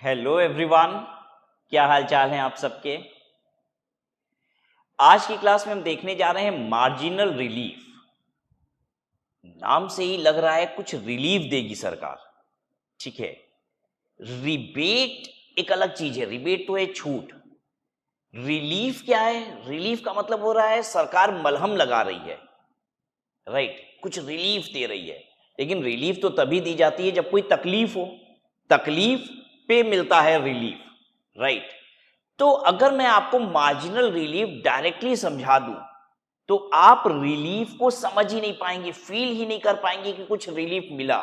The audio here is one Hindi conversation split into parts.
हेलो एवरीवन, क्या हाल चाल है आप सबके। आज की क्लास में हम देखने जा रहे हैं मार्जिनल रिलीफ। नाम से ही लग रहा है कुछ रिलीफ देगी सरकार। ठीक है, रिबेट एक अलग चीज है। रिबेट तो है छूट। रिलीफ क्या है? रिलीफ का मतलब हो रहा है सरकार मलहम लगा रही है, राइट, कुछ रिलीफ दे रही है। लेकिन रिलीफ तो तभी दी जाती है जब कोई तकलीफ हो। तकलीफ पे मिलता है रिलीफ, राइट। तो अगर मैं आपको मार्जिनल रिलीफ डायरेक्टली समझा दूं तो आप रिलीफ को समझ ही नहीं पाएंगे, फील ही नहीं कर पाएंगे कि कुछ रिलीफ मिला।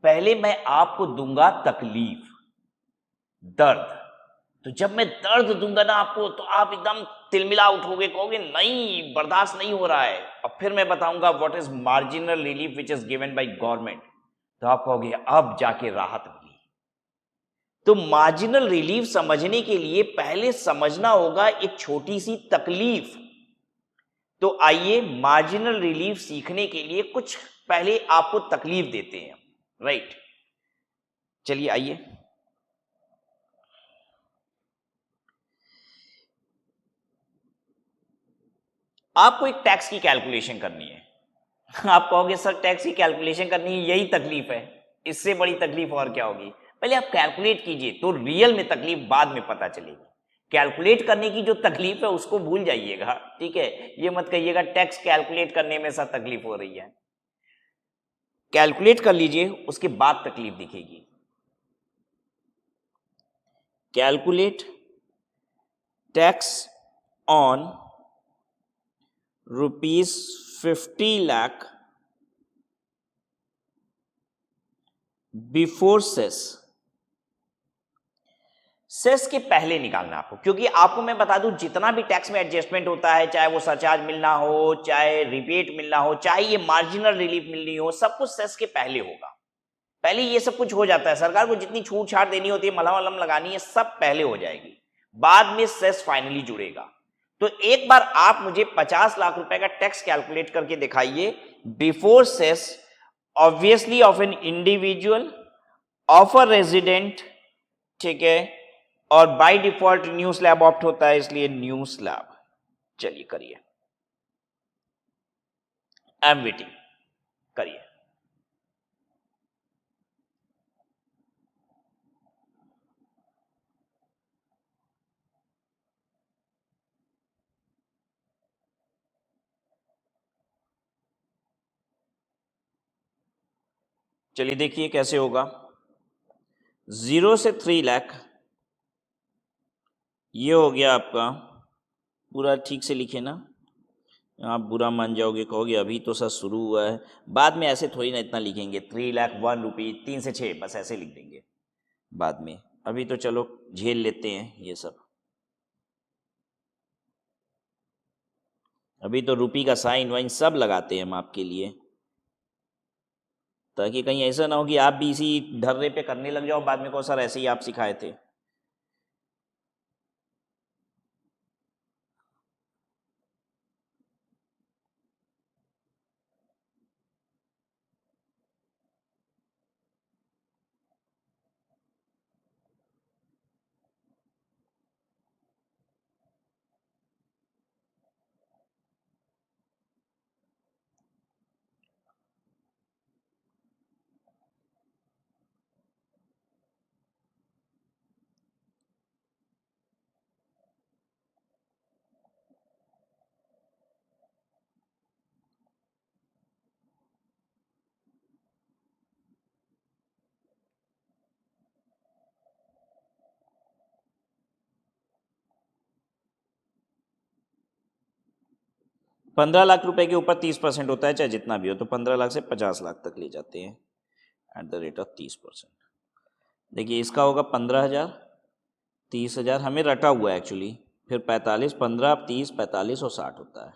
पहले मैं आपको दूंगा तकलीफ, दर्द। तो जब मैं दर्द दूंगा ना आपको, तो आप एकदम तिलमिला उठोगे, कहोगे नहीं, बर्दाश्त नहीं हो रहा है। और फिर मैं बताऊंगा what is marginal relief which is given by government, तो आप कहोगे अब जाके राहत मिली। तो मार्जिनल रिलीफ समझने के लिए पहले समझना होगा एक छोटी सी तकलीफ। तो आइए मार्जिनल रिलीफ सीखने के लिए कुछ पहले आपको तकलीफ देते हैं, राइट। चलिए आइए। आपको एक टैक्स की कैलकुलेशन करनी है। आप कहोगे सर टैक्स की कैलकुलेशन करनी है, यही तकलीफ है, इससे बड़ी तकलीफ और क्या होगी? पहले आप कैलकुलेट कीजिए, तो रियल में तकलीफ बाद में पता चलेगी। कैलकुलेट करने की जो तकलीफ है उसको भूल जाइएगा, ठीक है। ये मत कहिएगा टैक्स कैलकुलेट करने में सब तकलीफ हो रही है। कैलकुलेट कर लीजिए, उसके बाद तकलीफ दिखेगी। Calculate tax on ₹50 lakh before cess. Cess के पहले निकालना आपको, क्योंकि आपको मैं बता दूं जितना भी टैक्स में एडजस्टमेंट होता है, चाहे वो सरचार्ज मिलना हो, चाहे रिबेट मिलना हो, चाहे ये मार्जिनल रिलीफ मिलनी हो, सब कुछ सेस के पहले होगा। पहले ये सब कुछ हो जाता है। सरकार को जितनी छूट छाट देनी होती है, मलहम वलहम लगानी है, सब पहले हो जाएगी, बाद में सेस फाइनली जुड़ेगा। तो एक बार आप मुझे 50 लाख रुपए का टैक्स कैलकुलेट करके दिखाइए before cess, obviously of an individual, of a resident, ठीक है, और by default new slab opt होता है, इसलिए न्यू स्लैब। चलिए करिए, आई एम वेटिंग, करिए। चलिए देखिए कैसे होगा। 0 से 3 लाख, ये हो गया आपका। पूरा ठीक से लिखे ना, आप बुरा मान जाओगे, कहोगे अभी तो सर शुरू हुआ है। बाद में ऐसे थोड़ी ना इतना लिखेंगे, 3 लाख 1 रुपी, 3 से 6, बस ऐसे लिख देंगे बाद में। अभी तो चलो झेल लेते हैं ये सब। अभी तो रुपी का साइन वाइन सब लगाते हैं हम आपके लिए, ताकि कहीं ऐसा ना हो कि आप भी इसी ढर्रे पे करने लग जाओ, बाद में कहो सर ऐसे ही आप सिखाए थे। पंद्रह लाख रुपए के ऊपर 30% होता है, चाहे जितना भी हो, तो 15 लाख से 50 लाख तक ले जाते हैं एट द रेट ऑफ 30%। देखिए इसका होगा 15,000, 30,000 हमें रटा हुआ है एक्चुअली, फिर 45, 15, 30, 45 और 60 होता है,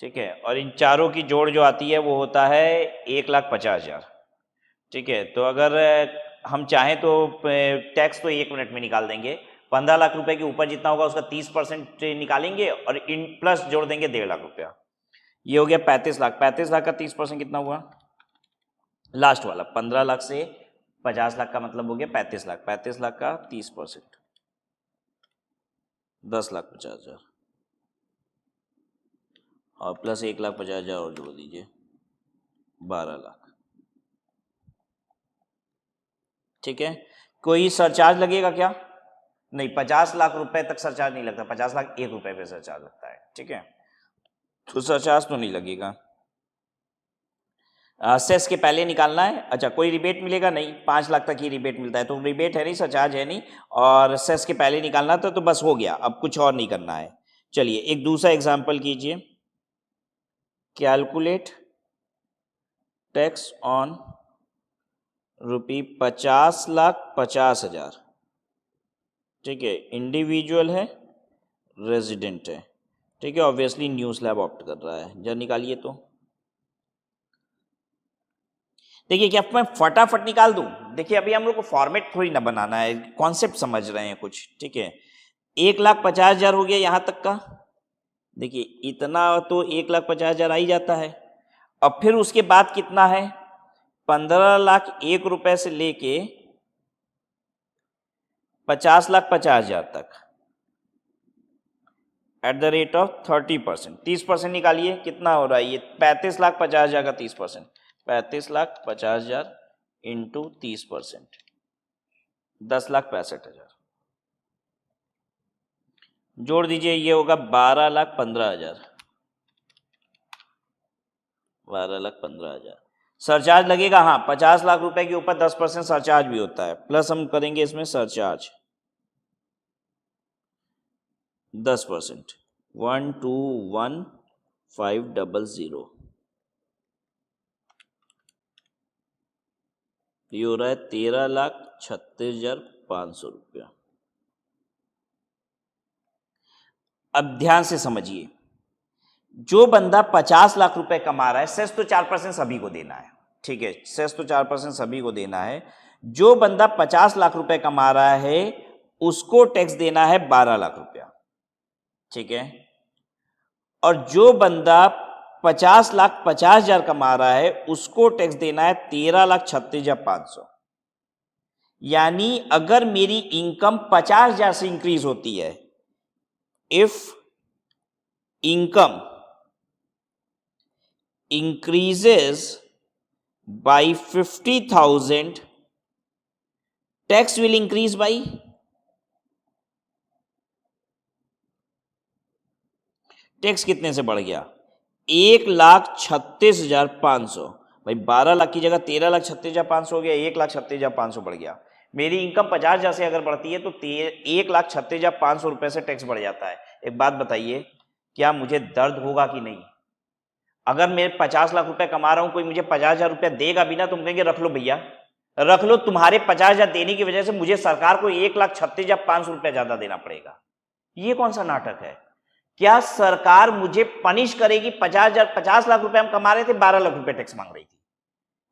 ठीक है। और इन चारों की जोड़ जो आती है वो होता है 1,50,000, ठीक है। तो अगर हम चाहें तो टैक्स तो 1 मिनट में निकाल देंगे। 15 लाख रुपए के ऊपर जितना होगा उसका 30% निकालेंगे और इन प्लस जोड़ देंगे 1.5 लाख रुपया। ये हो गया 35 लाख। 35 लाख का 30% कितना हुआ? लास्ट वाला 15 लाख से 50 लाख का मतलब हो गया 35 लाख, 35 लाख का 30%, 10,50,000 और प्लस 1,50,000 और जोड़ दीजिए 12 लाख। ठीक है, कोई सरचार्ज लगेगा क्या? नहीं, 50 लाख रुपए तक सरचार्ज नहीं लगता, 50 लाख 1 रुपए पे सरचार्ज लगता है। ठीक है, तो सरचार्ज तो नहीं लगेगा। सेस के पहले निकालना है। अच्छा, कोई रिबेट मिलेगा? नहीं, 5 लाख तक ही रिबेट मिलता है, तो रिबेट है नहीं, सरचार्ज है नहीं, और सेस के पहले निकालना था, तो बस हो गया, अब कुछ और नहीं करना है। चलिए एक दूसरा एग्जाम्पल कीजिए। Calculate tax on ₹50,50,000। ठीक है, इंडिविजुअल है, रेजिडेंट है। ठीक है, ऑब्वियसली न्यू स्लैब ऑप्ट कर रहा है। जरा निकालिए तो। देखिए क्या मैं फटाफट निकाल दूं? देखिए अभी हम लोग को फॉर्मेट थोड़ी ना बनाना है, कॉन्सेप्ट समझ रहे हैं कुछ। ठीक है, 1,50,000 हो गया यहां तक का। देखिए इतना तो 1,50,000 आ ही जाता है। अब फिर उसके बाद कितना है? 15,01 रुपए से लेके 50,50,000 तक एट द रेट ऑफ 30%। 30% निकालिए, कितना हो रहा है ये? 35,50,000 का 30%, 35,50,000 इंटू 30%, 10,65,000। जोड़ दीजिए, ये होगा 12,15,000, 12,15,000। सरचार्ज लगेगा? हाँ, 50 लाख रुपए के ऊपर 10% सरचार्ज भी होता है, प्लस हम करेंगे इसमें सरचार्ज 10%, 121500। ये हो रहा है 13,36,500 रुपया। अब ध्यान से समझिए, जो बंदा 50 लाख रुपए कमा रहा है, सेस तो 4% सभी को देना है। ठीक है, सेस तो 4% सभी को देना है। जो बंदा 50 लाख रुपए कमा रहा है उसको टैक्स देना है 12 लाख रुपया। ठीक है, और जो बंदा 50,50,000 कमा रहा है उसको टैक्स देना है 13,36,500। यानी अगर मेरी इनकम 50,000 से इंक्रीज होती है, if income increases by 50,000, tax will increase by, tax कितने से बढ़ गया? 1,36,500। भाई 12 लाख की जगह 13,36,500 हो गया, 1,36,500 बढ़ गया। मेरी इनकम 50,000 से अगर बढ़ती है तो 1,36,500 रुपए से टैक्स बढ़ जाता है। एक बात बताइए, क्या मुझे दर्द होगा कि नहीं? अगर मैं 50 लाख रुपए कमा रहा हूं, कोई मुझे 50,000 रुपया देगा भी ना, तुम कहेंगे रख लो भैया, रख लो। तुम्हारे 50,000 देने की वजह से मुझे सरकार को 1,36,500 रुपया ज्यादा देना पड़ेगा। ये कौन सा नाटक है? क्या सरकार मुझे पनिश करेगी? 50 लाख रुपए हम कमा रहे थे, 12 लाख रुपए टैक्स मांग रही थी।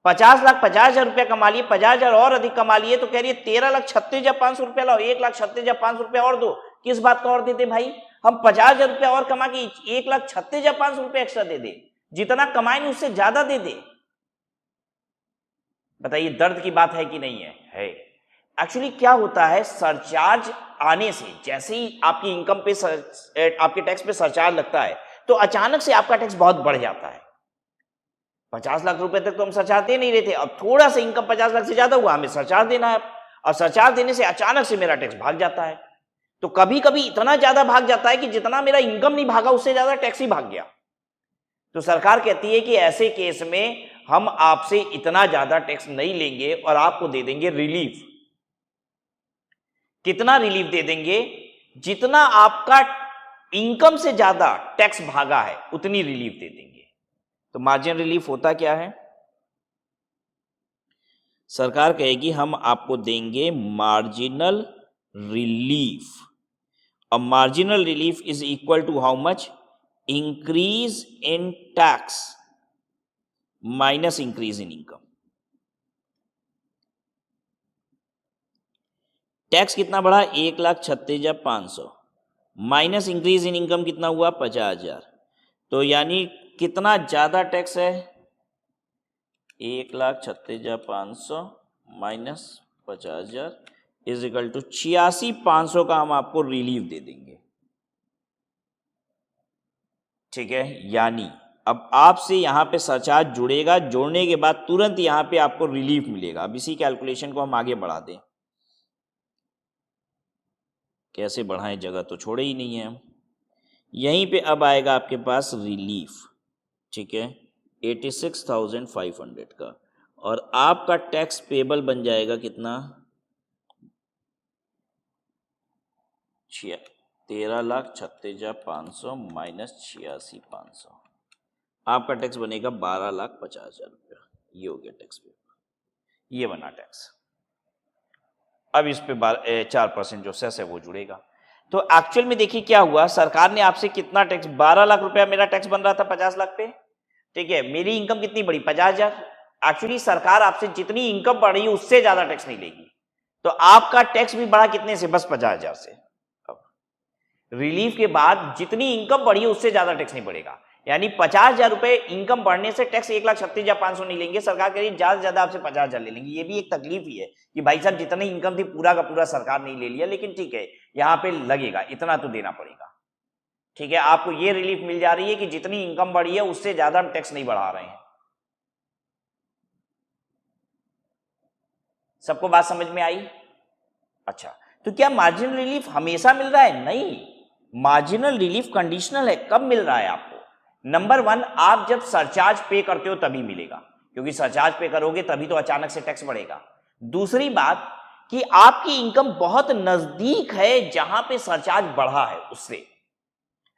50,50,000 रुपया कमा लिए, 50,000 और अधिक कमा लिए, तो कह रही है 13,36,500 रुपया लाओ, 1,36,500 रुपया और दो। किस बात का और देते भाई? हम 50,000 रुपया और कमा के 1,36,500 रुपया एक्स्ट्रा दे दे, जितना कमाएंगे उससे ज्यादा दे दे। बताइए दर्द की बात है कि नहीं है? है। एक्चुअली क्या होता है, सरचार्ज आने से, जैसे ही आपकी इनकम पे आपके टैक्स पे सरचार्ज लगता है तो अचानक से आपका टैक्स बहुत बढ़ जाता है। 50 लाख रुपए तक तो हम सरचार्ज दे नहीं रहे थे, अब थोड़ा सा इनकम 50 लाख से ज्यादा हुआ, हमें सरचार्ज देना है। और सरचार्ज देने से अचानक से मेरा टैक्स भाग जाता है। तो कभी कभी इतना ज्यादा भाग जाता है कि जितना मेरा इनकम नहीं भागा उससे ज्यादा टैक्स ही भाग गया। तो सरकार कहती है कि ऐसे केस में हम आपसे इतना ज्यादा टैक्स नहीं लेंगे और आपको दे देंगे रिलीफ। कितना रिलीफ दे देंगे? जितना आपका इनकम से ज्यादा टैक्स भागा है उतनी रिलीफ दे देंगे। तो मार्जिन रिलीफ होता क्या है? सरकार कहेगी हम आपको देंगे मार्जिनल रिलीफ। अब marginal relief is equal to how much? Increase in tax minus increase in income. Tax कितना बढ़ा? 1,36,500 माइनस इंक्रीज इन इनकम कितना हुआ? 50,000। तो यानी कितना ज्यादा टैक्स है? 1,36,500 माइनस 50,000 इज इक्वल टू 86,500 का हम आपको रिलीफ दे देंगे। ठीक है, यानी अब आपसे यहां पे सरचार्ज जुड़ेगा, जोड़ने के बाद तुरंत यहां पे आपको रिलीफ मिलेगा। अब इसी कैलकुलेशन को हम आगे बढ़ा दें, कैसे बढ़ाएं, जगह तो छोड़े ही नहीं है हम। यहीं पे अब आएगा आपके पास रिलीफ, ठीक है, 86,500 का, और आपका टैक्स पेबल बन जाएगा कितना, 13,36,500 माइनस 86,500, आपका टैक्स बनेगा 12,50,000 रुपया। ये हो गया टैक्स पेबल, ये बना टैक्स। अब इस पे 4% जो सेस है वो जुड़ेगा। तो एक्चुअल में देखिए क्या हुआ, सरकार ने आपसे कितना टैक्स, 12 लाख रुपया मेरा टैक्स बन रहा था 50 लाख पे, ठीक है, मेरी इनकम कितनी बढ़ी, 50,000। एक्चुअली सरकार आपसे जितनी इनकम बढ़ी उससे ज्यादा टैक्स नहीं लेगी, तो आपका टैक्स भी बढ़ा कितने से, बस 50,000 से। रिलीफ के बाद जितनी इनकम बढ़ी उससे ज्यादा टैक्स नहीं बढ़ेगा, यानी 50,000 रुपए इनकम बढ़ने से टैक्स 1,36,500 नहीं लेंगे, सरकार कह रही ज्यादा से ज्यादा आपसे 50,000 ले लेंगे। ये भी एक तकलीफ ही है कि भाई साहब जितनी इनकम थी पूरा का पूरा सरकार नहीं ले लिया, लेकिन ठीक है यहां पे लगेगा, इतना तो देना पड़ेगा। ठीक है, आपको ये रिलीफ मिल जा रही है कि जितनी इनकम बढ़ी है उससे ज्यादा हम टैक्स नहीं बढ़ा रहे हैं। सबको बात समझ में आई? अच्छा, तो क्या मार्जिनल रिलीफ हमेशा मिल रहा है? नहीं, मार्जिनल रिलीफ कंडीशनल है। कब मिल रहा है आपको? नंबर 1, आप जब सरचार्ज पे करते हो तभी मिलेगा, क्योंकि सरचार्ज पे करोगे तभी तो अचानक से टैक्स बढ़ेगा। दूसरी बात कि आपकी इनकम बहुत नजदीक है जहां पे सरचार्ज बढ़ा है उससे।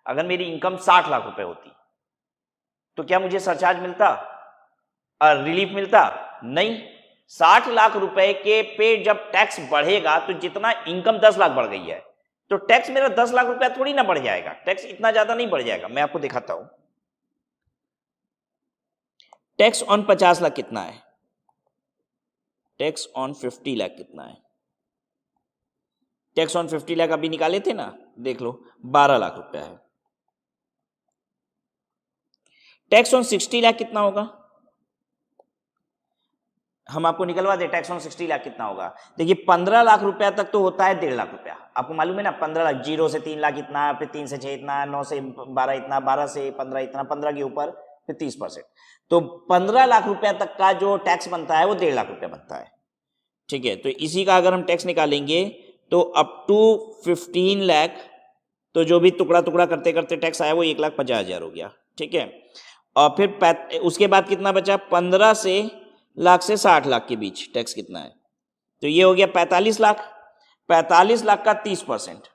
अगर मेरी इनकम 60 लाख रुपए होती तो क्या मुझे सरचार्ज मिलता, रिलीफ मिलता? नहीं। 60 लाख रुपए के पे जब टैक्स बढ़ेगा तो जितना इनकम 10 लाख बढ़ गई है तो टैक्स मेरा 10 लाख रुपया थोड़ी ना बढ़ जाएगा, टैक्स इतना ज्यादा नहीं बढ़ जाएगा। मैं आपको दिखाता हूं, टैक्स ऑन 50 लाख कितना है, टैक्स ऑन 50 लाख कितना है, टैक्स ऑन 50 लाख अभी निकाले थे ना, देख लो 12 लाख रुपया है। टैक्स ऑन 60 लाख कितना होगा, हम आपको निकलवा दे, टैक्स ऑन 60 लाख कितना होगा। देखिए 15 लाख रुपया तक तो होता है 1.5 लाख रुपया, आपको मालूम है ना, 15 लाख, 0 से 3 लाख इतना, फिर 3 से 6 इतना, 9 से 12 इतना, 12 से 15 इतना, 15 के ऊपर फिर 30%, तो 15 लाख रुपया तक का जो टैक्स बनता है वो 1.5 लाख रुपया बनता है। ठीक है, तो इसी का अगर हम टैक्स निकालेंगे तो अप टू 15 लाख, तो जो भी टुकड़ा टुकड़ा करते करते टैक्स आया वो 1,50,000 हो गया। ठीक है, और फिर उसके बाद कितना बचा, 15 से लाख से 60 लाख के बीच टैक्स कितना है, तो ये हो गया 45 लाख। 45 लाख का 30%,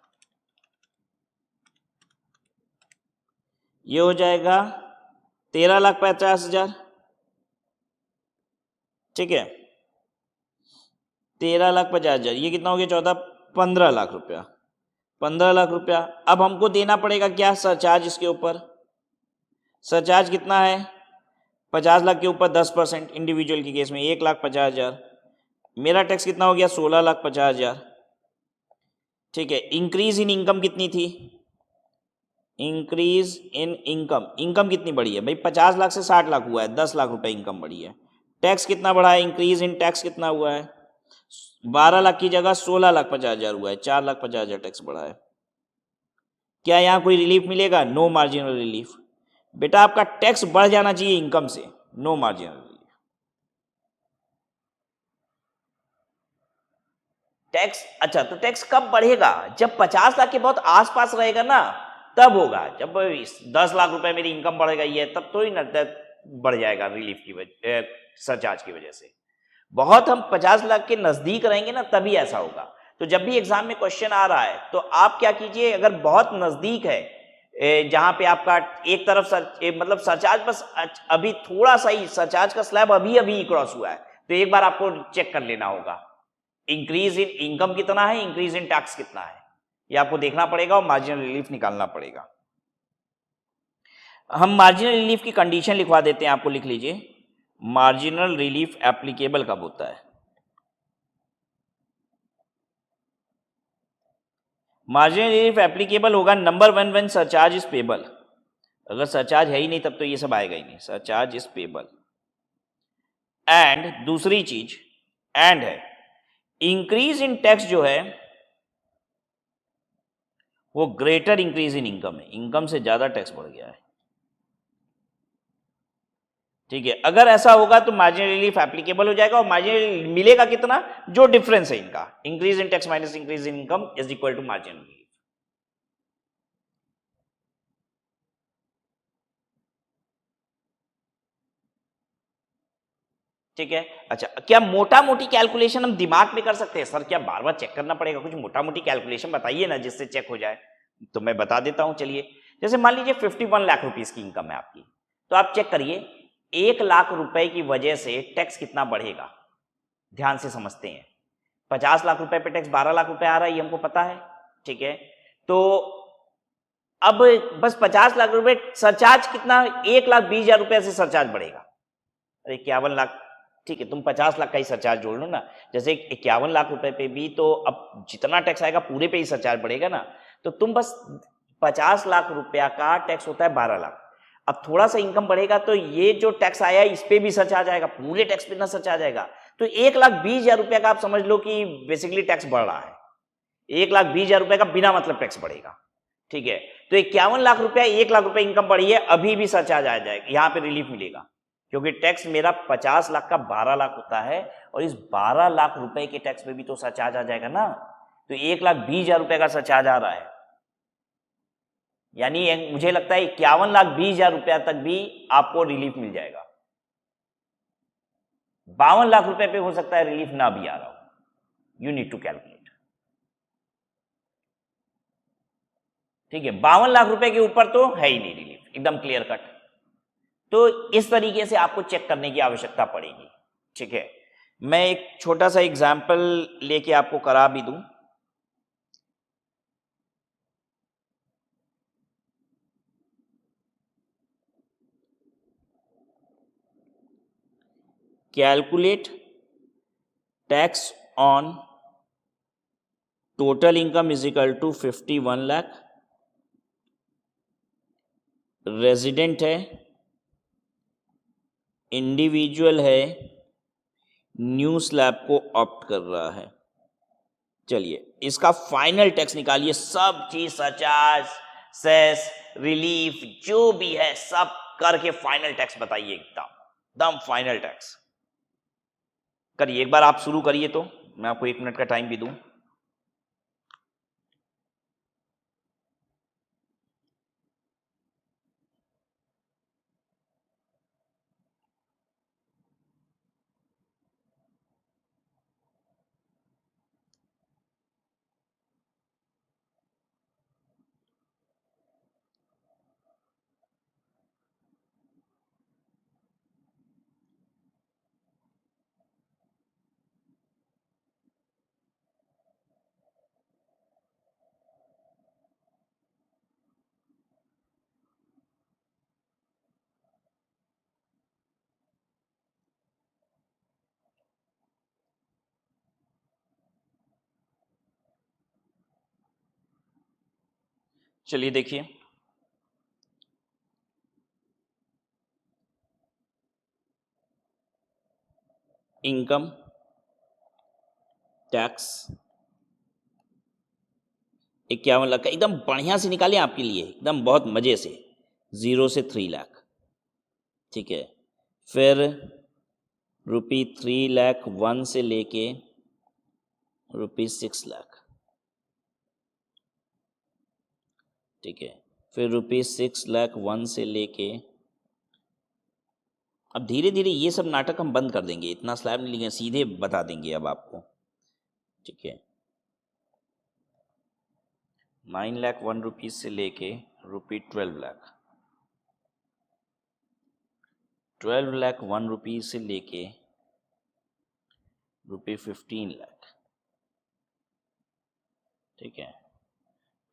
ये हो जाएगा 13,50,000। ठीक है, 13,50,000, ये कितना हो गया 14, 15 लाख रुपया, 15 लाख रुपया। अब हमको देना पड़ेगा क्या, सरचार्ज इसके ऊपर। सरचार्ज कितना है, 50 लाख के ऊपर 10%, इंडिविजुअल के केस में 1,50,000। मेरा टैक्स कितना हो गया, 16,50,000। ठीक है, इंक्रीज इन इनकम कितनी थी, इंक्रीज इन इनकम, इनकम कितनी बढ़ी है भाई, 50 लाख से 60 लाख हुआ है, 10 लाख रुपए इनकम बढ़ी है। टैक्स कितना बढ़ा है, इंक्रीज इन टैक्स कितना हुआ है, 12 लाख की जगह 16,50,000 हुआ है, 4,50,000 टैक्स बढ़ा है। क्या यहां कोई रिलीफ मिलेगा, नो मार्जिनल रिलीफ। बेटा आपका टैक्स बढ़ जाना चाहिए इनकम से, नो मार्जिनल रिलीफ। टैक्स, अच्छा तो टैक्स कब बढ़ेगा, जब 50 लाख के बहुत आसपास रहेगा ना तब होगा। जब 10 लाख रुपए मेरी इनकम बढ़ गई है तब तो ही ना बढ़ जाएगा रिलीफ की वजह, सरचार्ज की वजह से। बहुत हम 50 लाख के नजदीक रहेंगे ना तभी ऐसा होगा। तो जब भी एग्जाम में क्वेश्चन आ रहा है तो आप क्या कीजिए, अगर बहुत नजदीक है जहां पे आपका एक तरफ मतलब सरचार्ज बस अभी थोड़ा सा ही, सरचार्ज का स्लैब अभी अभी क्रॉस हुआ है, तो एक बार आपको चेक कर लेना होगा इंक्रीज इन इनकम कितना है, इंक्रीज इन टैक्स कितना है, ये आपको देखना पड़ेगा और मार्जिनल रिलीफ निकालना पड़ेगा। हम मार्जिनल रिलीफ की कंडीशन लिखवा देते हैं, आपको लिख लीजिए, मार्जिनल रिलीफ एप्लीकेबल कब होता है। मार्जिनल रिलीफ एप्लीकेबल होगा number 1 when surcharge is payable. अगर सरचार्ज है ही नहीं तब तो ये सब आएगा ही नहीं, सरचार्ज इज पेबल। एंड दूसरी चीज, एंड है इंक्रीज इन टैक्स जो है वो ग्रेटर इंक्रीज इन इनकम है, इनकम से ज्यादा टैक्स बढ़ गया है। ठीक है, अगर ऐसा होगा तो मार्जिनल रिलीफ एप्लीकेबल हो जाएगा और मार्जिनल मिलेगा कितना, जो डिफरेंस है इनका, increase in tax minus increase in income is equal to marginal relief. ठीक है, अच्छा क्या मोटा मोटी कैलकुलेशन हम दिमाग में कर सकते हैं? सर क्या बार बार चेक करना पड़ेगा? कुछ मोटा मोटी कैलकुलेशन बताइए ना जिससे चेक हो जाए। तो मैं बता देता हूं, चलिए। जैसे मान लीजिए 51 लाख रुपीस की इनकम है आपकी, तो आप चेक करिए 1 लाख रुपए की वजह से टैक्स कितना बढ़ेगा, ध्यान से समझते हैं। 50 लाख रुपए पे टैक्स 12 लाख रुपए आ रहा है, ये हमको पता है। ठीक है, तो अब बस 50 लाख रुपए सरचार्ज कितना, 1,20,000 रुपए से सरचार्ज बढ़ेगा। अरे 51 लाख, ठीक है तुम 50 लाख का ही सरचार्ज जोड़ लो ना। जैसे 51 लाख रुपए पे भी तो अब जितना टैक्स आएगा पूरे पे ही सरचार्ज बढ़ेगा ना। तो तुम बस 50 लाख रुपया का टैक्स होता है 12 लाख, अब थोड़ा सा इनकम बढ़ेगा तो ये जो टैक्स आया इस पे भी सरचार्ज आएगा, पूरे टैक्स पे ना सरचार्ज आएगा। तो 1,20,000 रुपया का आप समझ लो कि बेसिकली टैक्स बढ़ रहा है। 1,20,000 रुपए का बिना मतलब टैक्स बढ़ेगा। ठीक है, तो 51 लाख रुपया 1 लाख रुपए इनकम बढ़ी है, अभी भी सरचार्ज आ जाएगा, यहां पे रिलीफ मिलेगा, क्योंकि टैक्स मेरा 50 लाख का 12 लाख होता है और इस 12 लाख रुपए के टैक्स में भी तो सरचार्ज आ जाएगा ना। तो 1,20,000 रुपए का सरचार्ज आ रहा है, यानी मुझे लगता है 51,20,000 रुपया तक भी आपको रिलीफ मिल जाएगा। 52 लाख रुपए पे हो सकता है रिलीफ ना भी आ रहा हो, यू नीड टू कैलकुलेट। ठीक है, 52 लाख रुपए के ऊपर तो है ही नहीं रिलीफ, एकदम क्लियर कट। तो इस तरीके से आपको चेक करने की आवश्यकता पड़ेगी। ठीक है, मैं एक छोटा सा एग्जाम्पल लेके आपको करा भी दूं। Calculate tax on total income is equal to 51 lakh, resident है, इंडिविजुअल है, न्यू स्लैब को ऑप्ट कर रहा है। चलिए इसका फाइनल टैक्स निकालिए, सब चीज सरचार्ज सेस रिलीफ जो भी है सब करके फाइनल टैक्स बताइए, एकदम एकदम फाइनल टैक्स करिए। एक बार आप शुरू करिए, तो मैं आपको 1 मिनट का टाइम भी दूं। चलिए देखिए, इनकम टैक्स 51 लाख का एकदम बढ़िया से निकालें आपके लिए, एकदम बहुत मजे से, 0 से 3 लाख। ठीक है, फिर ₹3,01,000 से लेके ₹6 लाख। ठीक है, फिर ₹6,01,000 से लेके, अब धीरे धीरे ये सब नाटक हम बंद कर देंगे, इतना स्लैब नहीं लेंगे, सीधे बता देंगे अब आपको। ठीक है, ₹9,01,000 से लेके ₹12,00,000, ₹12,01,000 से लेके ₹15,00,000। ठीक है,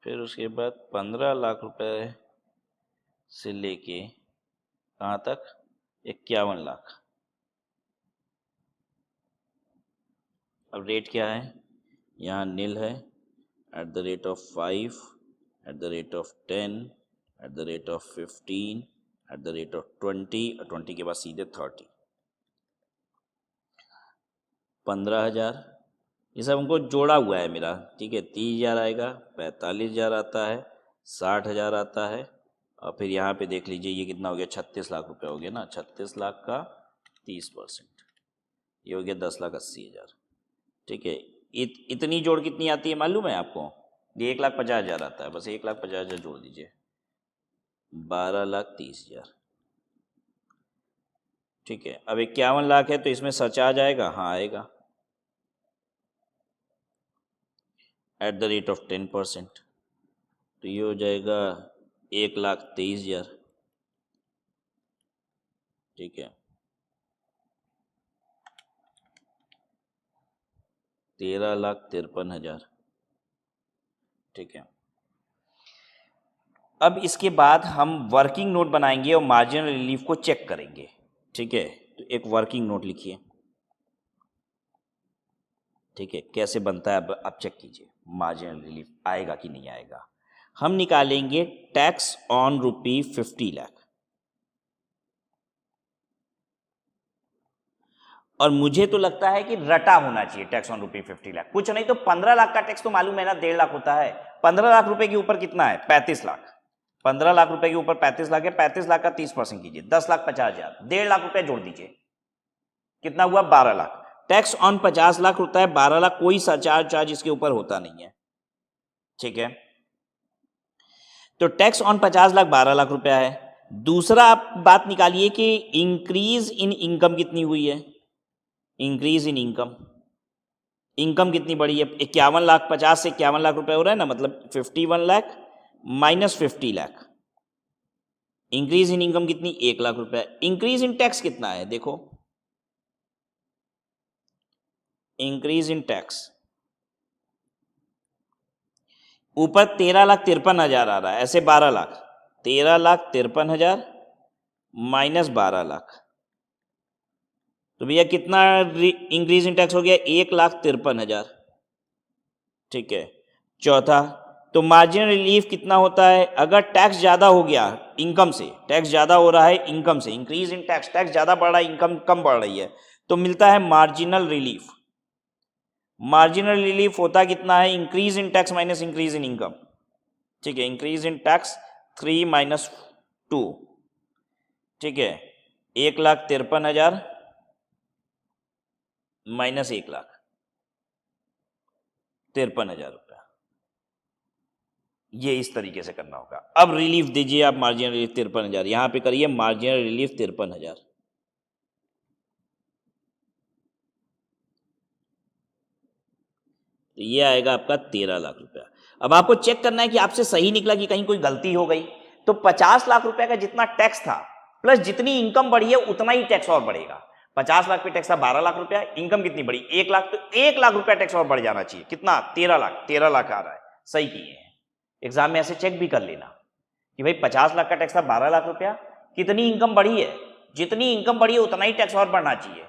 फिर उसके बाद 15 लाख रुपए से लेके कहाँ तक, 51 लाख। अब रेट क्या है, यहाँ नील है, eight the rate of 5, eight the rate of 10, eight the rate of 15, eight the rate of 20, और 20 के बाद सीधे 30। 15,000, ये सब हमको जोड़ा हुआ है मेरा, ठीक है। 30,000 आएगा, 45,000 आता है, 60,000 आता है, और फिर यहाँ पे देख लीजिए ये कितना हो गया, 36 लाख रुपए हो गया ना। 36 लाख का 30%, ये हो गया 10,80,000, ठीक है। इतनी जोड़ कितनी आती है मालूम है आपको? ये 1,50,000 आता है, बस 1,50,000 जोड़ दीजिए, 12,30,000, ठीक है। अब 51 लाख है तो इसमें सरचार्ज आएगा, हाँ आएगा, एट द रेट ऑफ 10%, तो ये हो जाएगा 1,23,000, ठीक है। 13,53,000, ठीक है। अब इसके बाद हम वर्किंग नोट बनाएंगे और मार्जिनल रिलीफ को चेक करेंगे, ठीक है। तो एक वर्किंग नोट लिखिए, ठीक है। कैसे बनता है अब आप चेक कीजिए, मार्जिनल रिलीफ आएगा कि नहीं आएगा। हम निकालेंगे टैक्स ऑन ₹50 लाख, और मुझे तो लगता है कि रटा होना चाहिए टैक्स ऑन ₹50 लाख, कुछ नहीं तो 15 लाख का टैक्स तो मालूम है ना, 1.5 लाख होता है। 15 लाख रुपए के ऊपर कितना है? 35 लाख। 15 लाख रुपए के ऊपर 35 लाख है, 35 लाख का 30% कीजिए, 10,50,000, 1.5 लाख रुपए जोड़ दीजिए, कितना हुआ? 12 लाख। टैक्स ऑन 50 लाख होता है, 12 लाख कोई सरचार्ज चार्ज इसके ऊपर होता नहीं है, ठीक है। तो टैक्स ऑन 50 लाख 12 लाख रुपया है। दूसरा आप बात निकालिए कि इंक्रीज इन इनकम कितनी हुई है। इंक्रीज इन इनकम, इनकम कितनी बढ़ी है? 51 लाख, 50 से 51 लाख रुपए हो रहा है ना, मतलब 51 lakh minus 50 lakh. Increase in income कितनी? 1 लाख रुपए। इंक्रीज इन टैक्स कितना है देखो, इंक्रीज इन टैक्स ऊपर 13,53,000 आ रहा है, ऐसे 12 लाख, 13,53,000 माइनस 12 लाख, तो भैया कितना इंक्रीज इन टैक्स हो गया? 1,53,000, ठीक है। चौथा, तो मार्जिनल रिलीफ कितना होता है? अगर टैक्स ज्यादा हो गया इनकम से, टैक्स ज्यादा हो रहा है इनकम से, इंक्रीज इन टैक्स, टैक्स ज्यादा बढ़ रहा है इनकम कम बढ़ रही है, तो मिलता है मार्जिनल रिलीफ। मार्जिनल रिलीफ होता कितना है? Increase in tax minus increase in income, ठीक है। इंक्रीज इन टैक्स 3 माइनस 2, ठीक है। 1,53,000 माइनस 1,53,000 रुपया, ये इस तरीके से करना होगा। अब रिलीफ दीजिए आप, मार्जिनल रिलीफ 53,000, यहां पे करिए मार्जिनल रिलीफ 53,000, तो ये आएगा आपका 13 लाख रुपया। अब आपको चेक करना है कि आपसे सही निकला कि कहीं कोई गलती हो गई। तो 50 लाख रुपए का जितना टैक्स था प्लस जितनी इनकम बढ़ी है उतना ही टैक्स और बढ़ेगा। 50 लाख पे टैक्स था 12 लाख रुपया, इनकम कितनी बढ़ी? 1 लाख, तो 1 लाख रुपया टैक्स और बढ़ जाना चाहिए। कितना? 13 लाख। 13 लाख आ रहा है, सही किए हैं। एग्जाम में ऐसे चेक भी कर लेना कि भाई 50 लाख का टैक्स था 12 लाख रुपया, कितनी इनकम बढ़ी है? जितनी इनकम बढ़ी है उतना ही टैक्स और बढ़ना चाहिए,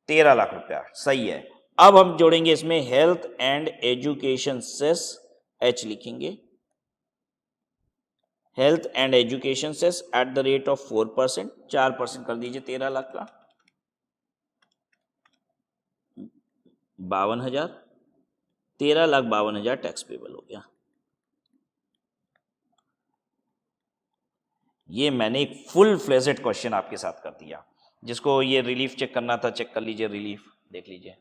13 लाख रुपया, सही है। अब हम जोड़ेंगे इसमें health and education cess, H लिखेंगे, health and education cess at the rate of 4%, 4% कर दीजिए 13 लाख का, 52,000, 13,52,000 टैक्स पेबल हो गया। ये मैंने एक फुल फ्लेजेड क्वेश्चन आपके साथ कर दिया। जिसको ये रिलीफ चेक करना था चेक कर लीजिए, रिलीफ देख लीजिए।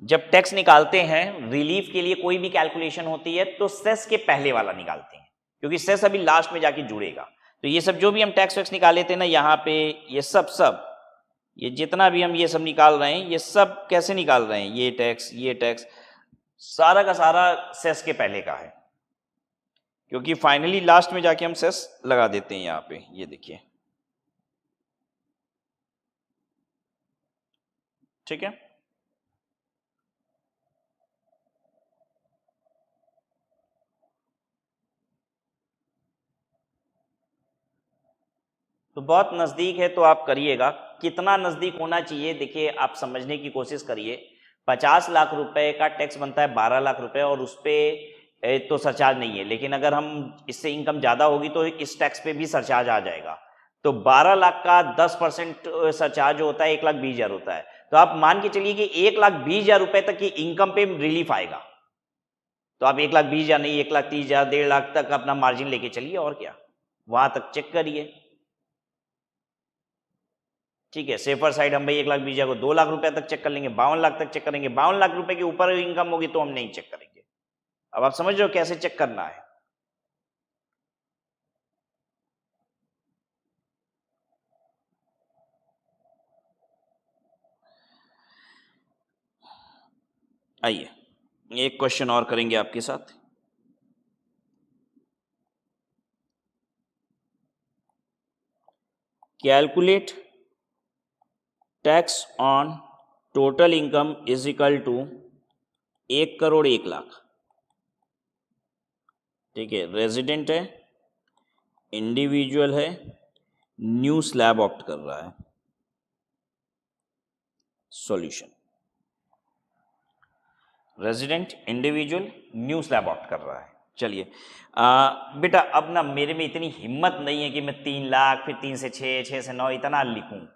जब टैक्स निकालते हैं रिलीफ के लिए कोई भी कैलकुलेशन होती है तो सेस के पहले वाला निकालते हैं, क्योंकि सेस अभी लास्ट में जाके जुड़ेगा। तो ये सब जो भी हम टैक्स वैक्स निकाले थे ना यहाँ पे, ये सब ये जितना भी हम ये सब निकाल रहे हैं, ये सब कैसे निकाल रहे हैं? ये टैक्स सारा का सारा सेस के पहले का है, क्योंकि फाइनली लास्ट में जाके हम सेस लगा देते हैं यहाँ पे। ये देखिए, ठीक है। तो बहुत नजदीक है तो आप करिएगा, कितना नजदीक होना चाहिए, देखिए आप समझने की कोशिश करिए। 50 लाख रुपए का टैक्स बनता है 12 लाख रुपए, और उस पे तो सरचार्ज नहीं है, लेकिन अगर हम इससे इनकम ज्यादा होगी तो इस टैक्स पे भी सरचार्ज आ जाएगा। तो 12 लाख का 10% सरचार्ज होता है 1,20,000 होता है। तो आप मान के चलिए कि 1,20,000 रुपए तक की इनकम पे रिलीफ आएगा। तो आप 1,20,000 नहीं, 1,30,000, 1.5 लाख तक अपना मार्जिन लेके चलिए, और क्या, वहां तक चेक करिए। ठीक है, सेफर साइड हम भाई 1,20,000 को 2 लाख रुपए तक चेक कर लेंगे, 52 लाख तक चेक करेंगे। 52 लाख रुपए के ऊपर इनकम होगी तो हम नहीं चेक करेंगे। अब आप समझ रहे हो कैसे चेक करना है। आइए एक क्वेश्चन और करेंगे आपके साथ। Calculate tax on total income is equal to 1,01,00,000। ठीक है, रेजिडेंट है, इंडिविजुअल है, न्यू स्लैब ऑप्ट कर रहा है। Solution, resident, individual, new slab opt कर रहा है। चलिए बेटा, अब ना मेरे में इतनी हिम्मत नहीं है कि मैं 3 लाख, फिर 3 से 6, 6 से 9 इतना लिखूं।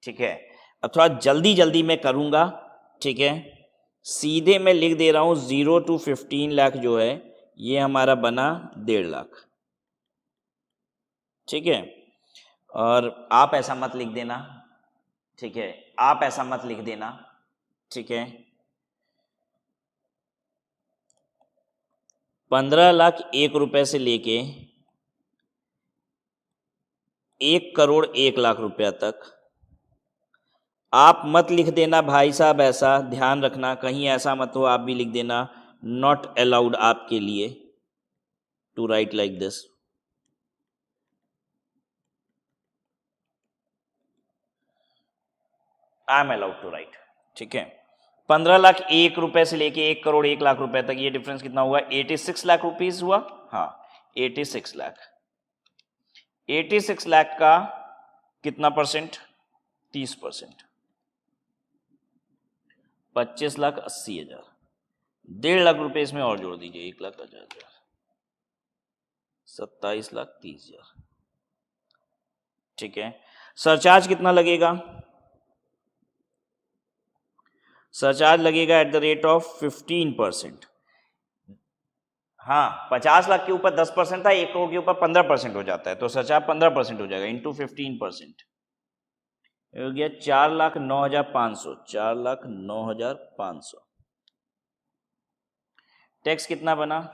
ठीक है, अब थोड़ा जल्दी जल्दी मैं करूंगा। ठीक है, सीधे मैं लिख दे रहा हूं 0 to 15 लाख जो है ये हमारा बना 1.5 लाख। ठीक है, और आप ऐसा मत लिख देना। ठीक है, आप ऐसा मत लिख देना। ठीक है, 15 लाख 1 रुपए से लेके 1,01,00,000 रुपया तक आप मत लिख देना भाई साहब, ऐसा ध्यान रखना कहीं ऐसा मत हो आप भी लिख देना नॉट अलाउड आपके लिए to write like this. I am allowed to write. ठीक है, 15 लाख 1 रुपए से लेके 1,01,00,000 रुपए तक ये डिफरेंस कितना हुआ? 86 लाख रुपीज हुआ। हाँ, 86 लाख। 86 लाख का कितना परसेंट? 30%। 25,80,000। 1.5 लाख रुपए इसमें और जोड़ दीजिए, 1,50,000, 27,30,000। ठीक है, सरचार्ज कितना लगेगा? सरचार्ज लगेगा एट द रेट ऑफ 15%। हाँ, 50 लाख के ऊपर 10% था, 1 करोड़ के ऊपर 15% हो जाता है, तो सरचार्ज 15% हो जाएगा इंटू 15%। हो गया 4,09,500। 4,09,500। टैक्स कितना बना?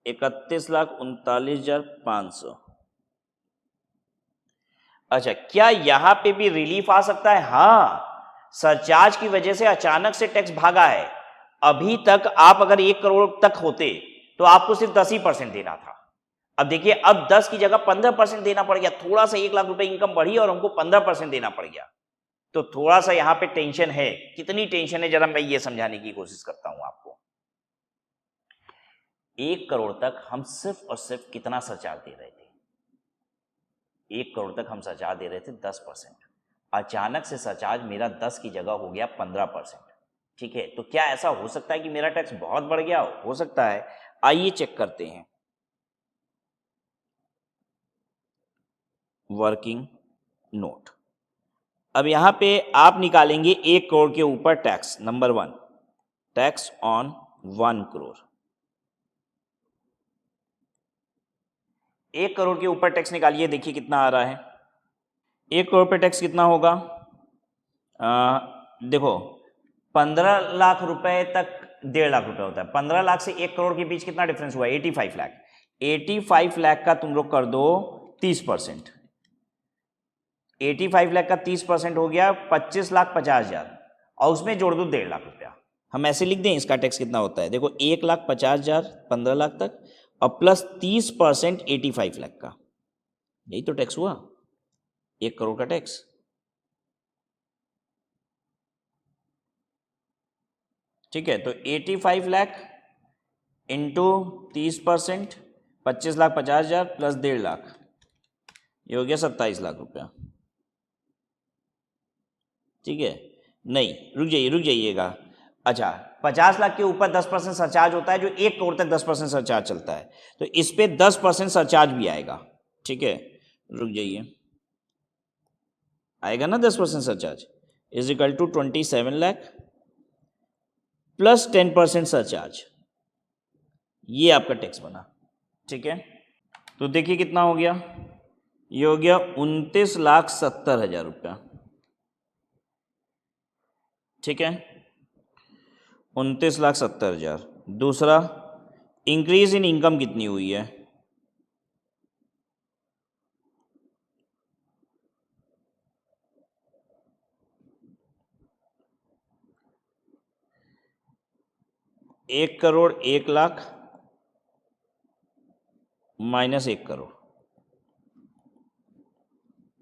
31,39,500। अच्छा, क्या यहां पे भी रिलीफ आ सकता है? हाँ, सरचार्ज की वजह से अचानक से टैक्स भागा है। अभी तक आप अगर 1 करोड़ तक होते तो आपको सिर्फ 10% देना था। अब देखिए, अब 10 की जगह 15% देना पड़ गया। थोड़ा सा 1 लाख रुपए इनकम बढ़ी और हमको 15% देना पड़ गया। तो थोड़ा सा यहां पे टेंशन है। कितनी टेंशन है जरा मैं ये समझाने की कोशिश करता हूं आपको। 1 करोड़ तक हम सिर्फ और सिर्फ कितना सरचार्ज दे रहे थे? 1 करोड़ तक हम सरचार्ज दे रहे थे 10%। अचानक से सरचार्ज मेरा 10 की जगह हो गया 15%। ठीक है, तो क्या ऐसा हो सकता है कि मेरा टैक्स बहुत बढ़ गया? हो सकता है। आइए चेक करते हैं। Working note. अब यहां पे आप निकालेंगे 1 करोड़ के ऊपर tax. Number 1, tax on 1 crore. 1 crore के ऊपर टैक्स निकालिए, देखिए कितना आ रहा है। 1 करोड़ पे टैक्स कितना होगा? देखो, 15 लाख रुपए तक 1.5 लाख रुपए होता है। 15 लाख से 1 करोड़ के बीच कितना डिफरेंस हुआ? 85 लाख। 85 लाख का तुम लोग कर दो 30%। 85 लाख का 30% हो गया 25,50,000, और उसमें जोड़ दो 1.5 लाख रुपया। हम ऐसे लिख दें इसका टैक्स कितना होता है? देखो, 1,50,000 15 लाख तक और प्लस 30% 85 लाख का, यही तो टैक्स हुआ 1 करोड़ का टैक्स। ठीक है, तो 85 लाख इंटू 30%, 25,50,000 प्लस 1.5 लाख, ये हो गया 27 लाख रुपया, ठीक है। नहीं, रुक जाइएगा। अच्छा, 50 लाख के ऊपर 10% सरचार्ज होता है, जो 1 करोड़ तक 10% सरचार्ज चलता है, तो इस पे 10% सरचार्ज भी आएगा, ठीक है। रुक जाइए, आएगा ना 10% surcharge, is equal to 27 lakh plus 10% surcharge, ये आपका टैक्स बना, ठीक है। तो देखिए कितना हो गया, ये हो गया 29,70,000 रुपया, ठीक है, 29,70,000। दूसरा, इंक्रीज इन इनकम कितनी हुई है, एक करोड़ 1 लाख माइनस 1 करोड़,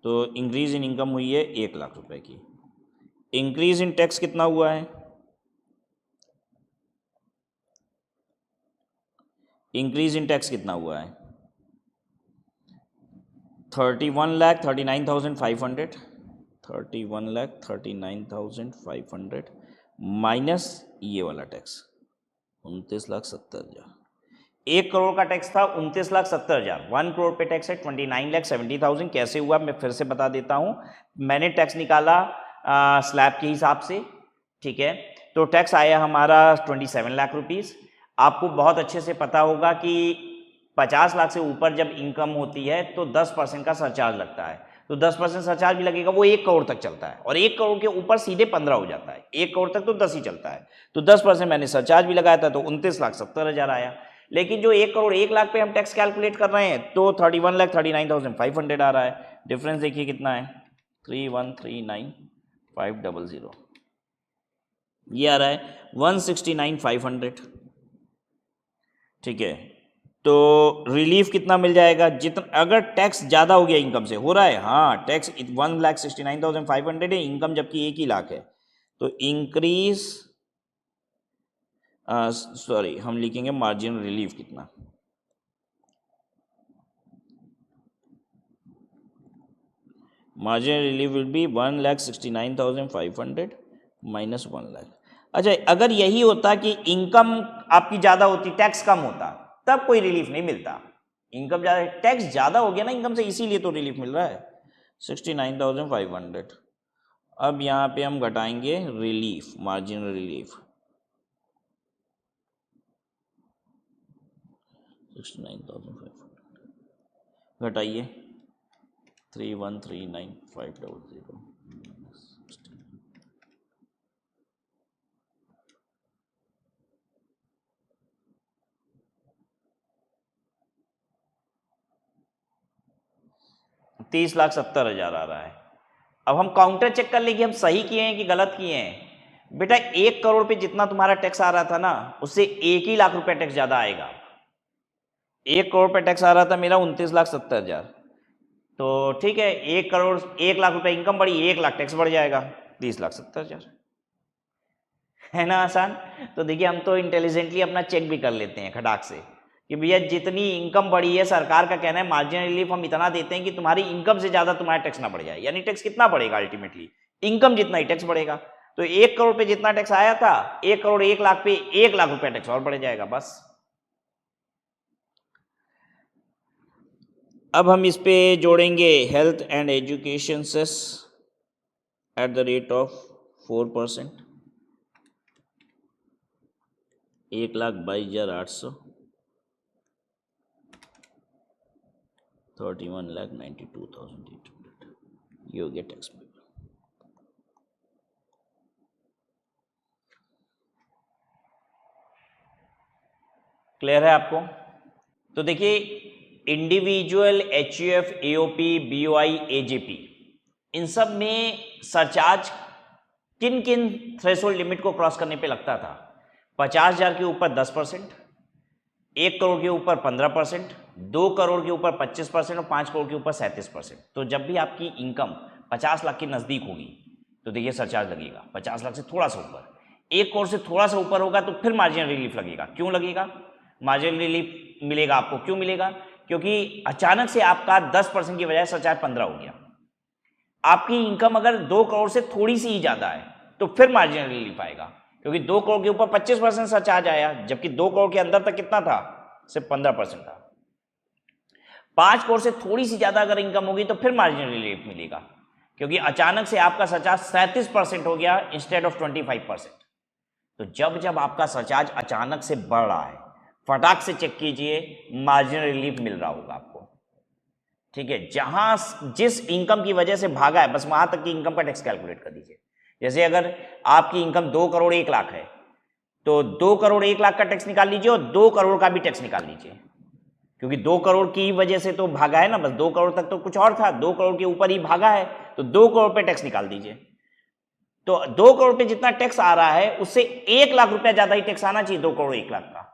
तो इंक्रीज इन इनकम हुई है 1 लाख रुपए की। इंक्रीज इन टैक्स कितना हुआ है, इंक्रीज इन टैक्स कितना हुआ है, 31,39,500, 31,39,500 माइनस ये वाला टैक्स 29,70,000। 1 करोड़ का टैक्स था 29,70,000, 1 करोड़ पे टैक्स है 29,70,000। कैसे हुआ मैं फिर से बता देता हूं। मैंने टैक्स निकाला स्लैब के हिसाब से, ठीक है। तो टैक्स आया हमारा 27 लाख रुपीस। आपको बहुत अच्छे से पता होगा कि 50 लाख से ऊपर जब इनकम होती है तो 10% का सरचार्ज लगता है, तो 10% सरचार्ज भी लगेगा, वो 1 करोड़ तक चलता है, और 1 करोड़ के ऊपर सीधे 15 हो जाता है, 1 करोड़ तक तो 10 ही चलता है, तो 10% मैंने सरचार्ज भी लगाया था, तो 29,70,000 आया। लेकिन जो 1 करोड़ 1 लाख पे हम टैक्स कैलकुलेट कर रहे हैं तो 31,39,500 आ रहा है। डिफरेंस देखिए कितना है, 3139,500, ये आ रहा है 169,500, ठीक है। तो रिलीफ कितना मिल जाएगा, जितना अगर टैक्स ज़्यादा हो गया इनकम से, हो रहा है, हाँ, टैक्स 1,69,500 है, इनकम जबकि 1 ही लाख है, तो इंक्रीज सॉरी हम लिखेंगे मार्जिनल रिलीफ कितना, marginal relief will be 1,69,500 minus 1 lakh. अच्छा, अगर यही होता कि इनकम आपकी ज़्यादा होती, टैक्स कम होता, तब कोई रिलीफ नहीं मिलता। इनकम ज़्यादा, टैक्स ज़्यादा हो गया ना इनकम से, इसीलिए तो रिलीफ मिल रहा है 69,500। अब यहाँ पे हम घटाएंगे रिलीफ, मार्जिनल रिलीफ 69,500, घटाइए 3139,500 30,70,000 आ रहा है। अब हम काउंटर चेक कर लेंगे हम सही किए हैं कि गलत किए हैं। बेटा 1 करोड़ पे जितना तुम्हारा टैक्स आ रहा था ना, उससे 1 ही लाख रुपया टैक्स ज्यादा आएगा। 1 करोड़ पे टैक्स आ रहा था मेरा 29,70,000, तो ठीक है, 1 करोड़ 1 लाख रुपए इनकम बढ़ी, 1 लाख टैक्स बढ़ जाएगा, 30,70,000, है ना आसान। तो देखिए हम तो इंटेलिजेंटली अपना चेक भी कर लेते हैं खटाक से कि भैया जितनी इनकम बढ़ी है, सरकार का कहना है मार्जिनल रिलीफ हम इतना देते हैं कि तुम्हारी इनकम से ज्यादा तुम्हारा टैक्स ना बढ़ जाए। यानी टैक्स कितना बढ़ेगा, अल्टीमेटली इनकम जितना ही टैक्स बढ़ेगा। तो 1 करोड़ पे जितना टैक्स आया था, 1 करोड़ 1 लाख पे 1 लाख रुपया टैक्स और बढ़ जाएगा, बस। अब हम इस पे जोड़ेंगे health and education cess at the rate of 4%, 1,22,800, 31,92,800, ये हो गया टैक्स पेपर। क्लियर है आपको? तो देखिए individual, HUF, AOP, BOI, AJP, इन सब में सरचार्ज किन किन थ्रेशोल्ड लिमिट को क्रॉस करने पे लगता था। 50,000 के ऊपर 10%, 1 करोड़ के ऊपर 15%, 2 करोड़ के ऊपर 25% और 5 करोड़ के ऊपर 37%। तो जब भी आपकी इनकम 50 लाख के नज़दीक होगी तो देखिए सरचार्ज लगेगा। 50 लाख से थोड़ा सा ऊपर, 1 करोड़ से थोड़ा सा ऊपर होगा तो फिर मार्जिनल रिलीफ लगेगा। क्यों लगेगा मार्जिनल रिलीफ मिलेगा आपको, क्यों मिलेगा? क्योंकि अचानक से आपका 10% की बजाय सरचार्ज 15 हो गया। आपकी इनकम अगर 2 करोड़ से थोड़ी सी ही ज्यादा है तो फिर मार्जिनल रिलीफ आएगा, क्योंकि 2 करोड़ के ऊपर 25% सरचार्ज आया, जबकि 2 करोड़ के अंदर तक कितना था, सिर्फ 15% था। 5 करोड़ से थोड़ी सी ज्यादा अगर इनकम होगी तो फिर मार्जिनल रिलीफ मिलेगा, क्योंकि अचानक से आपका सरचार्ज 37% हो गया इंस्टेड ऑफ 25%। तो जब जब आपका सरचार्ज अचानक से बढ़ रहा है, फटाक से चेक कीजिए, मार्जिनल रिलीफ मिल रहा होगा आपको। ठीक है, जहां जिस इनकम की वजह से भागा है बस वहां तक की इनकम का टैक्स कैलकुलेट कर दीजिए। जैसे अगर आपकी इनकम 2 करोड़ 1 लाख है तो 2 करोड़ 1 लाख का टैक्स निकाल लीजिए और 2 करोड़ का भी टैक्स निकाल लीजिए, क्योंकि 2 करोड़ की वजह से तो भागा है ना, बस 2 करोड़ तक तो कुछ और था, 2 करोड़ के ऊपर ही भागा है, तो 2 करोड़ पे टैक्स निकाल दीजिए। तो 2 करोड़ पे जितना टैक्स आ रहा है उससे 1 लाख रुपया ज्यादा ही टैक्स आना चाहिए 2 करोड़ 1 लाख का।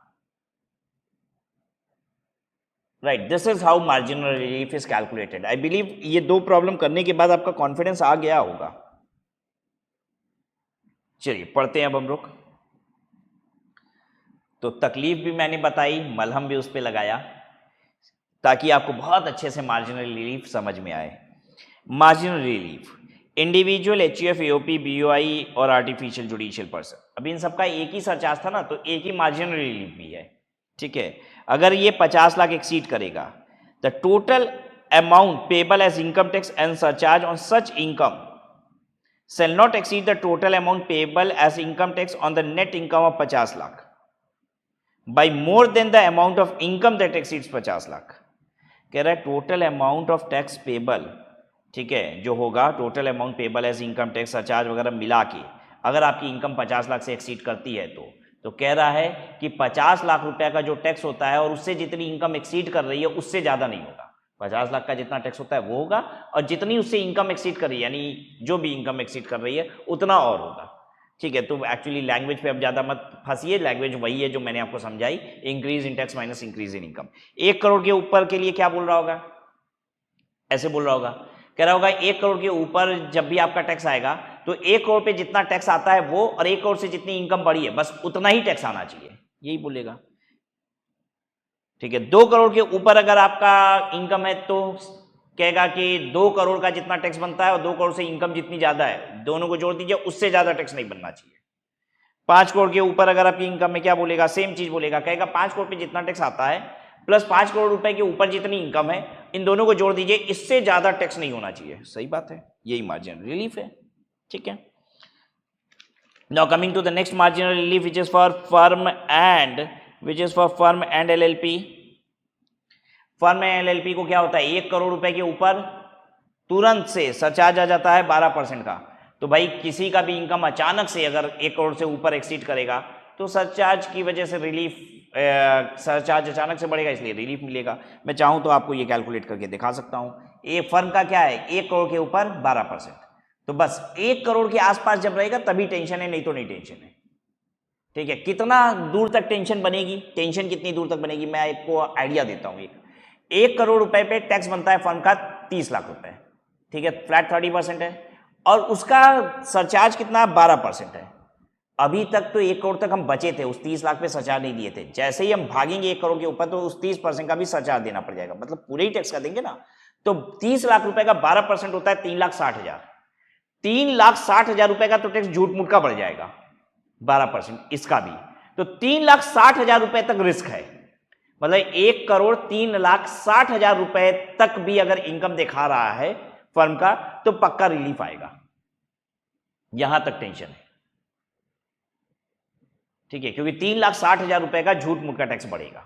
Right, this is how marginal relief is calculated. I believe ये 2 प्रॉब्लम करने के बाद आपका कॉन्फिडेंस आ गया होगा। चलिए पढ़ते हैं अब हम लोग। तो तकलीफ भी मैंने बताई, मलहम भी उस पर लगाया, ताकि आपको बहुत अच्छे से मार्जिनल रिलीफ समझ में आए। Marginal relief, individual, HUF, AOP, BOI और आर्टिफिशियल जुडिशियल पर्सन। अब इन सबका एक ही सरचार्ज था ना, तो एक ही मार्जिनल रिलीफ भी है। ठीक है, अगर ये 50 लाख एक्सीड करेगा, the total amount payable as income tax and surcharge on such income shall not exceed the total amount payable as income tax on the net income of 50 lakh by more than the amount of income that exceeds 50 lakh. कह रहा है total amount of tax payable, ठीक है, जो होगा total amount payable as income tax surcharge वगैरह मिला के, अगर आपकी इनकम 50 लाख से एक्सीड करती है तो कह रहा है कि 50 लाख रुपए का जो टैक्स होता है और उससे जितनी इनकम एक्सीड कर रही है उससे ज़्यादा नहीं होगा। 50 लाख का जितना टैक्स होता है वो होगा, और जितनी उससे इनकम एक्सीड कर रही है, यानी जो भी इनकम एक्सीड कर रही है उतना और होगा। ठीक है, तो एक्चुअली लैंग्वेज पे अब ज़्यादा मत फंसिए, लैंग्वेज वही है जो मैंने आपको समझाई, increase in tax minus increase in income. 1 crore के ऊपर के लिए क्या बोल रहा होगा, ऐसे बोल रहा होगा, कह रहा होगा 1 करोड़ के ऊपर जब भी आपका टैक्स आएगा तो 1 करोड़ पे जितना टैक्स आता है वो, और 1 करोड़ से जितनी इनकम बढ़ी है बस उतना ही टैक्स आना चाहिए, यही बोलेगा। ठीक है, 2 करोड़ के ऊपर अगर आपका इनकम है तो कहेगा कि 2 करोड़ का जितना टैक्स बनता है और 2 करोड़ से इनकम जितनी ज्यादा है दोनों को जोड़ दीजिए, उससे ज्यादा टैक्स नहीं बनना चाहिए। 5 करोड़ के ऊपर अगर आपकी इनकम में क्या बोलेगा, सेम चीज बोलेगा, कहेगा 5 करोड़ पे जितना टैक्स आता है प्लस 5 करोड़ रुपए के ऊपर जितनी इनकम है, इन दोनों को जोड़ दीजिए, इससे ज्यादा टैक्स नहीं होना चाहिए। सही बात है, यही मार्जिनल रिलीफ है। ठीक है, now coming to the next marginal relief which is for firm and LLP. Firm and LLP को क्या होता है, 1 करोड़ रुपए के ऊपर तुरंत से सरचार्ज आ जाता है 12% का। तो भाई किसी का भी इनकम अचानक से अगर 1 करोड़ से ऊपर एक्सीड करेगा तो सरचार्ज की वजह से रिलीफ, सरचार्ज अचानक से बढ़ेगा इसलिए रिलीफ मिलेगा। मैं चाहूं तो आपको ये कैलकुलेट करके दिखा सकता हूं। ये फर्म का क्या है, 1 करोड़ के ऊपर 12%, तो बस 1 करोड़ के आसपास जब रहेगा तभी टेंशन है, नहीं तो नहीं टेंशन है। ठीक है, कितना दूर तक टेंशन बनेगी, टेंशन कितनी दूर तक बनेगी, मैं आपको आइडिया देता हूं। 1 करोड़ रुपए पे टैक्स बनता है फर्म का 30 लाख रुपए, ठीक है, फ्लैट 30% है, और उसका सरचार्ज कितना 12% है। अभी तक तो 1 करोड़ तक हम बचे थे, उस 30 लाख पे सरचार्ज नहीं दिए थे। जैसे ही हम भागेंगे 1 करोड़ के ऊपर तो उस 30% का भी सरचार्ज देना पड़ जाएगा, मतलब पूरे ही टैक्स का देंगे ना। तो 30 लाख रुपए का 12% होता है 3,60,000। 3,60,000 रुपए का तो टैक्स झूठ मूठ का बढ़ जाएगा, 12% इसका भी, तो 3,60,000 रुपए तक रिस्क है। मतलब 1 करोड़ 3,60,000 रुपए तक भी अगर इनकम दिखा रहा है फर्म का तो पक्का रिलीफ आएगा, यहां तक टेंशन है। ठीक है, क्योंकि 3,60,000 रुपए का झूठ मूठ का टैक्स बढ़ेगा।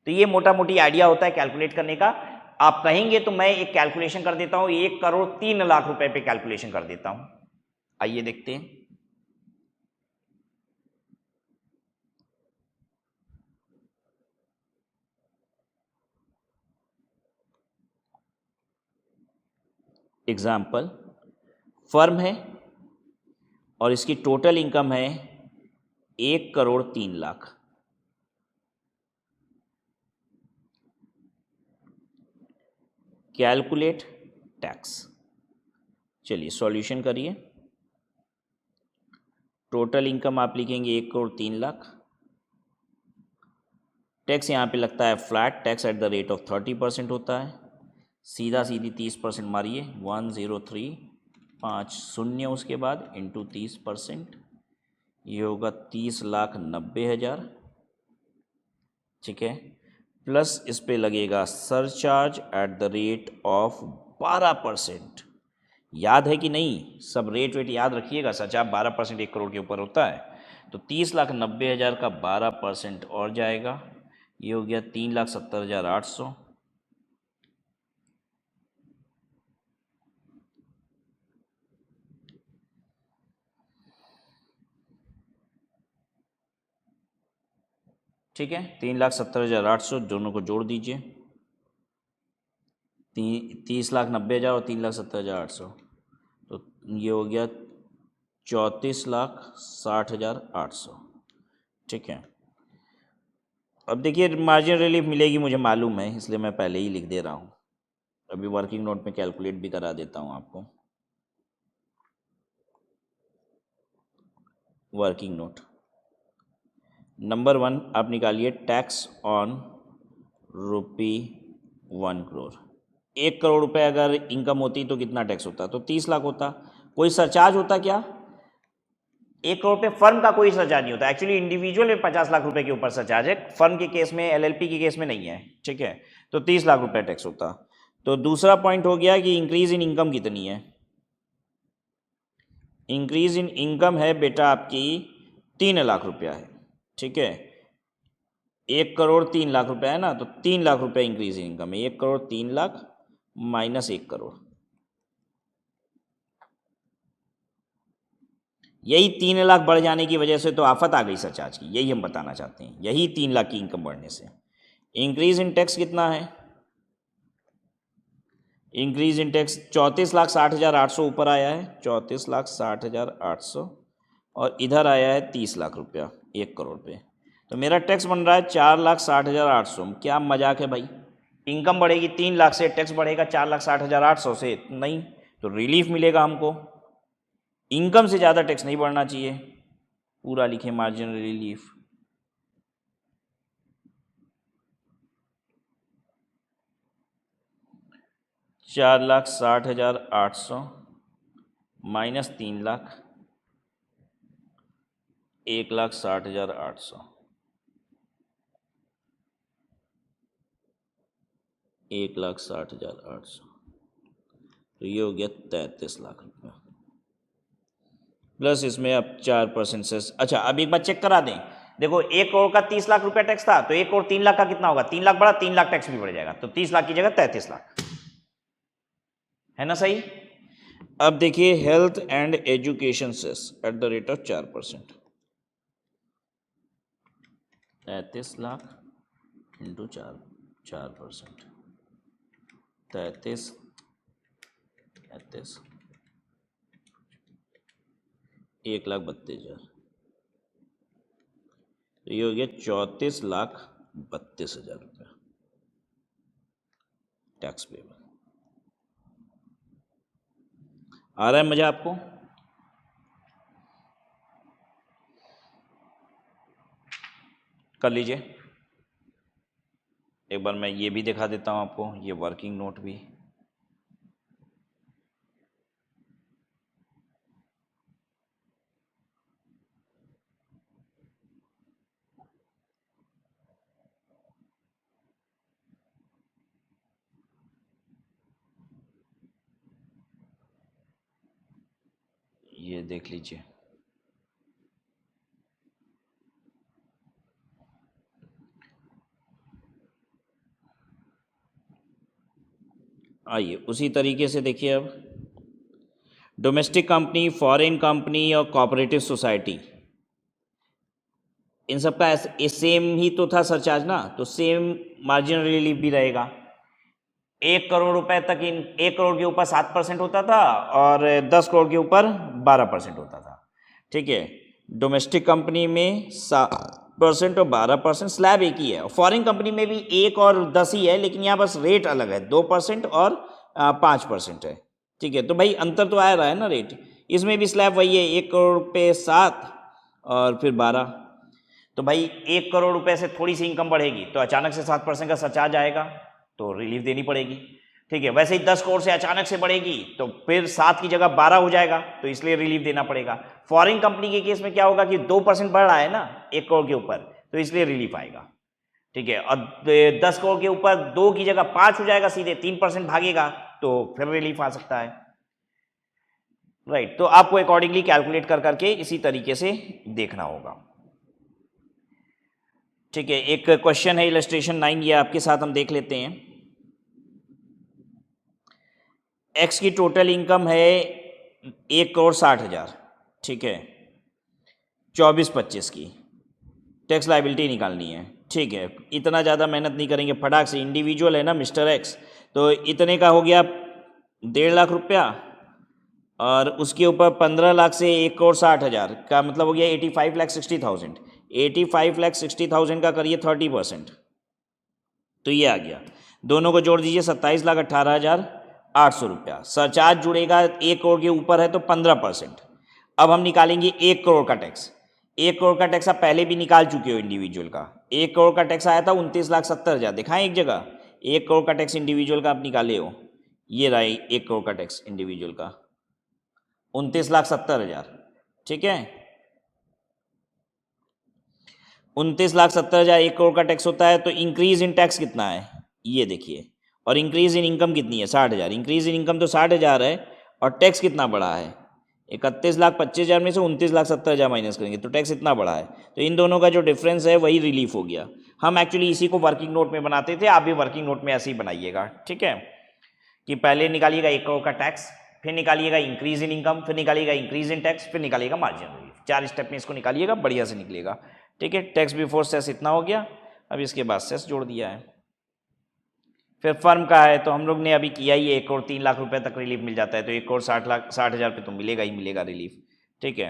तो ये मोटा मोटी आइडिया होता है कैलकुलेट करने का। आप कहेंगे तो मैं एक कैलकुलेशन कर देता हूं, 1 करोड़ 3 लाख रुपए पे कैलकुलेशन कर देता हूं। आइए देखते हैं। एग्जाम्पल, फर्म है और इसकी टोटल इनकम है 1 करोड़ 3 लाख। Calculate tax. चलिए सॉल्यूशन करिए। टोटल इनकम आप लिखेंगे 1 करोड़ 3 लाख, टैक्स यहाँ पे लगता है flat, tax at the rate of 30% होता है। सीधा सीधी 30% मारिए, 103 शून्य उसके बाद इंटू 30%, ये होगा 30,90,000, ठीक है। प्लस इस पे लगेगा surcharge at the rate of 12%। याद है कि नहीं? सब रेट वेट याद रखिएगा। सरचार्ज 12% 1 करोड़ के ऊपर होता है, तो 30,90,000 का 12% और जाएगा, ये हो गया 3,70,800। ठीक है, 3,70,800 दोनों को जोड़ दीजिए, 30,90,000 और 3,70,800, तो ये हो गया 34,60,800। ठीक है, अब देखिए मार्जिन रिलीफ मिलेगी मुझे मालूम है, इसलिए मैं पहले ही लिख दे रहा हूँ। अभी वर्किंग नोट में कैलकुलेट भी करा देता हूँ आपको। वर्किंग नोट नंबर 1 आप निकालिए, टैक्स ऑन ₹1 करोड़। 1 करोड़ रुपए अगर इनकम होती तो कितना टैक्स होता? तो 30 लाख होता। कोई सरचार्ज होता क्या? 1 करोड़ पे फर्म का कोई सरचार्ज नहीं होता। एक्चुअली इंडिविजुअल में 50 लाख रुपए के ऊपर सरचार्ज है, फर्म के केस में, एलएलपी के केस में नहीं है। ठीक है, तो 30 लाख रुपए टैक्स होता। तो दूसरा पॉइंट हो गया कि इंक्रीज इन इनकम कितनी है। इंक्रीज इन इनकम है बेटा आपकी 3 लाख रुपया है। ठीक है, 1 करोड़ 3 लाख रुपया है ना, तो 3 लाख रुपया इंक्रीज इन इनकम है। 1 करोड़ 3 लाख माइनस 1 करोड़, यही 3 लाख बढ़ जाने की वजह से तो आफत आ गई सरचार्ज की, यही हम बताना चाहते हैं। यही 3 लाख की इनकम बढ़ने से। इंक्रीज इन टैक्स कितना है? इंक्रीज इन टैक्स 34,60,800 ऊपर आया है, 34,60,800, और इधर आया है 30 लाख रुपया 1 करोड़ पे। तो मेरा टैक्स बन रहा है 4,60,800। क्या मजाक है भाई? इनकम बढ़ेगी 3 लाख से, टैक्स बढ़ेगा 4,60,800 से? नहीं, तो रिलीफ मिलेगा हमको। इनकम से ज़्यादा टैक्स नहीं बढ़ना चाहिए। पूरा लिखे मार्जिनल रिलीफ। $4,60,800 माइनस 3 लाख, 1,60,800, 1,60,800, तो ये हो गया 33 लाख रुपया। प्लस इसमें अब 4% से, अच्छा अब एक बार चेक करा दें। देखो 1 करोड़ का 30 लाख रुपया टैक्स था, तो 1 करोड़ 3 लाख का कितना होगा? 3 लाख बढ़ा, 3 लाख टैक्स भी बढ़ जाएगा, तो 30 लाख की जगह 33 लाख, है ना सही? अब देखिए health and education cess at the rate of 4%, 33 lakh into 4%, 33 1,32,000, तो ये हो गया 34,32,000 रुपया टैक्स पेबल। आ रहा है मजा आपको? कर लीजिए एक बार, मैं ये भी दिखा देता हूँ आपको, ये वर्किंग नोट भी। ये देख लीजिए, आइए उसी तरीके से देखिए। अब डोमेस्टिक कंपनी, फॉरेन कंपनी और कोऑपरेटिव सोसाइटी, इन सब का सेम ही तो था सरचार्ज ना, तो सेम मार्जिनल रिलीफ भी रहेगा। 1 करोड़ रुपए तक 1 करोड़ के ऊपर 7% होता था, और 10 करोड़ के ऊपर 12% होता था। ठीक है, डोमेस्टिक कंपनी में 7% और 12%, स्लैब एक ही है। फॉरेन कंपनी में भी 1 और 10 ही है, लेकिन यहाँ बस रेट अलग है, 2% और 5% है। ठीक है, तो भाई अंतर तो आ रहा है ना रेट। इसमें भी स्लैब वही है, 1 करोड़ पे 7 और फिर 12। तो भाई 1 करोड़ रुपए से थोड़ी सी इनकम बढ़ेगी तो अचानक से 7% का सरचार्ज आएगा तो रिलीफ देनी पड़ेगी। ठीक है, वैसे ही 10 करोड़ से अचानक से बढ़ेगी तो फिर 7 की जगह 12 हो जाएगा तो इसलिए रिलीफ देना पड़ेगा। फॉरेन कंपनी के केस में क्या होगा कि 2% बढ़ रहा है ना 1 करोड़ के ऊपर, तो इसलिए रिलीफ आएगा। ठीक है, और 10 करोड़ के ऊपर 2 की जगह 5 हो जाएगा, सीधे 3% भागेगा तो फिर रिलीफ आ सकता है। राइट, तो आपको अकॉर्डिंगली कैलकुलेट कर करके इसी तरीके से देखना होगा। ठीक है, एक क्वेश्चन है इलस्ट्रेशन 9, ये आपके साथ हम देख लेते हैं। एक्स की टोटल इनकम है 1,60,00,000। ठीक है, 24-25 की टैक्स लाइबिलिटी निकालनी है। ठीक है, इतना ज़्यादा मेहनत नहीं करेंगे, फटाक से, इंडिविजुअल है ना मिस्टर एक्स, तो इतने का हो गया 1.5 लाख रुपया, और उसके ऊपर 15 लाख से 1,60,00,000 का मतलब हो गया 85,60,000। 85,60,000 का करिए 30%, तो ये आ गया। दोनों को जोड़ दीजिए 27,18,800 रुपया। सरचार्ज जुड़ेगा 1 करोड़ के ऊपर है तो 15%। अब हम निकालेंगे 1 करोड़ का टैक्स। 1 करोड़ का टैक्स आप पहले भी निकाल चुके हो इंडिविजुअल का। 1 करोड़ का टैक्स आया था 29,70,000, दिखाएं एक जगह। 1 करोड़ का टैक्स इंडिविजुअल का आप निकाले हो, ये रहा 1 करोड़ का टैक्स इंडिविजुअल का 29,70,000। ठीक है, 29,70,000 1 करोड़ का टैक्स होता है, तो इंक्रीज इन टैक्स कितना है ये देखिए, और इंक्रीज इन इनकम कितनी है 60,000। इंक्रीज इन इनकम तो 60,000 है और टैक्स कितना बढ़ा है 31,25,000 में से 29,70,000 माइनस करेंगे तो टैक्स इतना बढ़ा है, तो इन दोनों का जो डिफरेंस है वही रिलीफ हो गया। हम एक्चुअली इसी को वर्किंग नोट में बनाते थे, आप भी वर्किंग नोट में ऐसे ही बनाइएगा। ठीक है, कि पहले निकालिएगा 1 करोड़ का टैक्स, फिर निकालिएगा इंक्रीज इन इनकम, फिर निकालिएगा इंक्रीज इन टैक्स, फिर निकालिएगा मार्जिन रिलीफ। 4 स्टेप में इसको निकालिएगा, बढ़िया से निकलेगा। ठीक है, टैक्स बिफोर सेस इतना हो गया, अब इसके बाद सेस जोड़ दिया है। फिर फर्म का है तो हम लोग ने अभी किया ही 1 करोड़ 3 लाख रुपए तक रिलीफ मिल जाता है, तो 1 करोड़ 60,000 पे तो मिलेगा ही मिलेगा रिलीफ। ठीक है,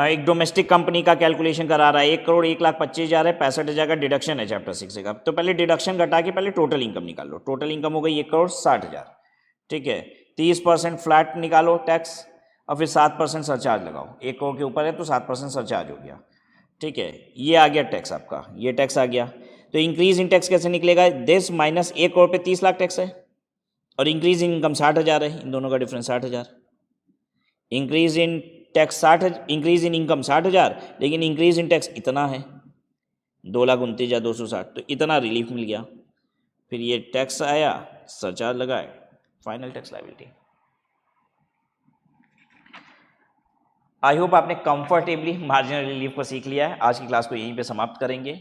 एक डोमेस्टिक कंपनी का कैलकुलेशन करा रहा है, 1 करोड़ 1,25,000 है, 65,000 का डिडक्शन है चैप्टर 6 का। तो पहले डिडक्शन घटा के पहले टोटल इनकम निकाल लो। टोटल इनकम हो गई 1 करोड़ 60,000। ठीक है, 30% फ्लैट निकालो टैक्स, और फिर 7% सरचार्ज लगाओ। 1 करोड़ के ऊपर है तो 7% सरचार्ज हो गया। ठीक है, ये आ गया टैक्स आपका, ये टैक्स आ गया। तो इंक्रीज इन टैक्स कैसे निकलेगा, दिस माइनस 1 करोड़ पे 30 लाख टैक्स है, और इंक्रीज इन इनकम 60,000 है, इन दोनों का difference 60,000। Increase in tax 60, increase in income 60,000, लेकिन इंक्रीज इन टैक्स इतना है 2,29,260, तो इतना रिलीफ मिल गया। फिर ये टैक्स आया, सरचार्ज लगाए, final tax liability. I hope आपने कंफर्टेबली मार्जिनल रिलीफ को सीख लिया है। आज की क्लास को यहीं पे समाप्त करेंगे।